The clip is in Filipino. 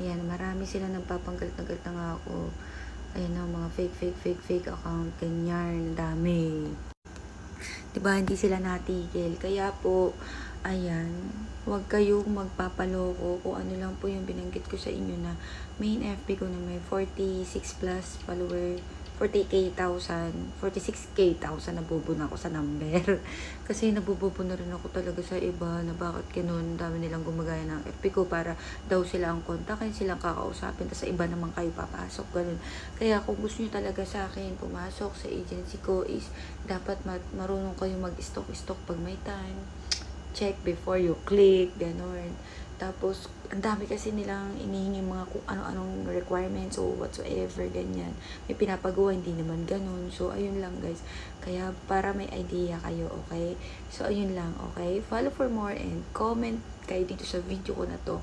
Ayan, marami sila nagpapanggalit na galit na nga ako. Ayan na, mga fake account, ganyan, dami. Diba, hindi sila natigil. Kaya po, ayan, huwag kayong magpapaloko kung ano lang po yung binanggit ko sa inyo na main FB ko na may 46 plus follower, 46K,000 nabubo na ako sa number. Kasi nabububo na rin ako talaga sa iba na bakit ganun, dami nilang gumagaya ng FB ko para daw sila ang kontakin, silang kakausapin, tapos sa iba naman kayo papasok, ganun. Kaya kung gusto nyo talaga sa akin pumasok sa agency ko is dapat marunong kayo mag-stock pag may time. Check before you click, gano'n. Tapos, ang dami kasi nilang inihingi mga kung ano-anong requirements o whatsoever, ganyan. May pinapagawa, hindi naman ganun. So, ayun lang guys. Kaya, para may idea kayo, okay? So, ayun lang, okay? Follow for more and comment kayo dito sa video ko na to.